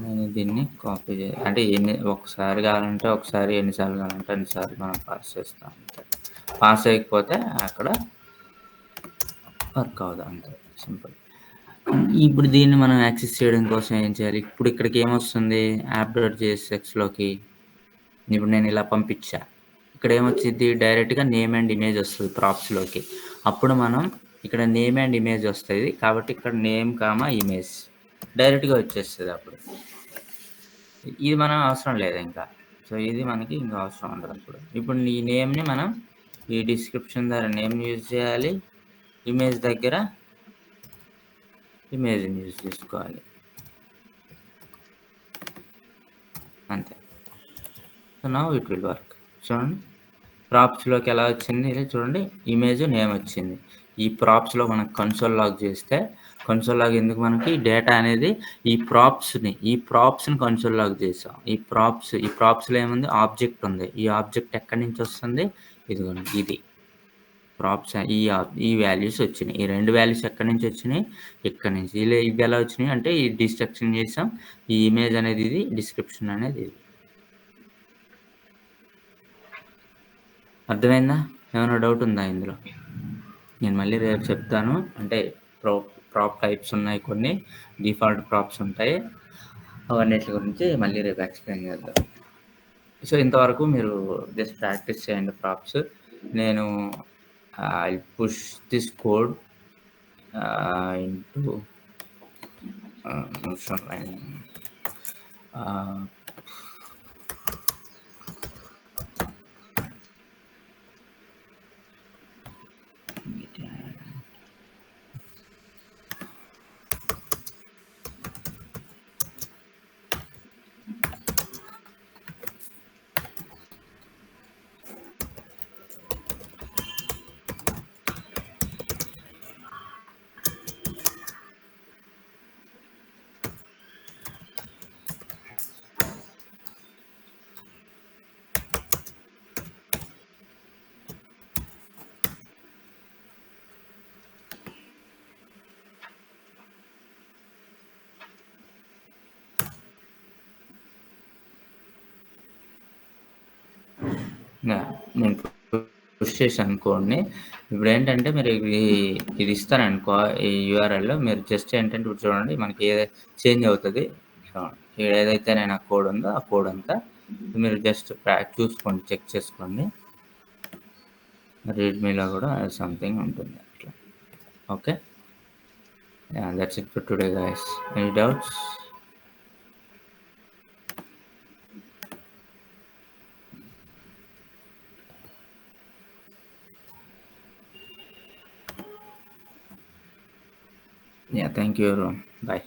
A: నేను దీన్ని కాపీ అంటే ఒకసారి కావాలంటే ఒకసారి, ఎన్నిసార్లు కావాలంటే అన్నిసార్లు మనం పాస్ చేస్తాం. పాస్ చేయకపోతే అక్కడ వర్క్ అవుతుంది, అంతే సింపుల్. ఇప్పుడు దీన్ని మనం యాక్సెస్ చేయడం కోసం ఏం చేయాలి, ఇప్పుడు ఇక్కడికి ఏమొస్తుంది, app.jsxలోకి ఇప్పుడు నేను ఇలా పంపించా, ఇక్కడ ఏమొచ్చింది, డైరెక్ట్గా నేమ్ అండ్ ఇమేజ్ వస్తుంది ప్రాప్స్లోకి. అప్పుడు మనం ఇక్కడ నేమ్ అండ్ ఇమేజ్ వస్తుంది కాబట్టి ఇక్కడ నేమ్ కామా ఇమేజ్ డైరెక్ట్గా వచ్చేస్తుంది. అప్పుడు ఇది మనం అవసరం లేదు ఇంకా, సో ఇది మనకి ఇంకా అవసరం ఉండదు. ఇప్పుడు ఈ నేమ్ని మనం ఈ డిస్క్రిప్షన్ ద్వారా నేమ్ యూజ్ చేయాలి, ఇమేజ్ దగ్గర ఇమేజ్ని యూజ్ చేసుకోవాలి, అంతే. So now it will work. చూడండి ప్రాప్స్లోకి ఎలా వచ్చింది, ఇలా చూడండి, ఇమేజ్ నేమ్ వచ్చింది. ఈ ప్రాప్స్లో మనం కన్సోల్ లాగ్ చేస్తే, కన్సోల్ లాగ్ ఎందుకు, మనకి డేటా అనేది ఈ ప్రాప్స్ని కన్సోల్ లాగ్ చేసాం. ఈ ప్రాప్స్లో ఏముంది, ఆబ్జెక్ట్ ఉంది. ఈ ఆబ్జెక్ట్ ఎక్కడి నుంచి వస్తుంది, ఇదిగోండి ఇది ప్రాప్స్. ఈ వాల్యూస్ వచ్చినాయి, ఈ 2 వాల్యూస్ ఎక్కడి నుంచి వచ్చినాయి, ఇక్కడ నుంచి. ఇది ఎలా వచ్చినాయి అంటే ఈ డిస్ట్రక్షన్ చేసాం, ఈ ఇమేజ్ అనేది ఇది, డిస్క్రిప్షన్ అనేది ఇది. అర్థమైందా, ఏమైనా డౌట్ ఉందా ఇందులో? నేను మళ్ళీ రేపు చెప్తాను. అంటే ప్రాప్ టైప్స్ ఉన్నాయి, కొన్ని డిఫాల్ట్ ప్రాప్స్ ఉంటాయి, అవన్నిటి గురించి మళ్ళీ రేపు ఎక్స్ప్లెయిన్ చేద్దాం. సో ఇంతవరకు మీరు జస్ట్ ప్రాక్టీస్ చేయండి ప్రాప్స్. నేను I push this code into నేను పుష్ చేశాను కోడ్ని. ఇప్పుడు ఏంటంటే మీరు ఇది ఇస్తారనుకో, ఈ యూఆర్ఎల్లో మీరు జస్ట్ ఏంటంటే ఇప్పుడు చూడండి, మనకి చేంజ్ అవుతుంది. ఏదైతే నేను ఆ కోడ్ ఉందో ఆ కోడ్ అంతా మీరు జస్ట్ చూసుకోండి, చెక్ చేసుకోండి. రెడ్మీలో కూడా సంథింగ్ ఉంటుంది అట్లా. Okay, that's it for today guys. Any doubts? Yeah, thank you everyone. Bye.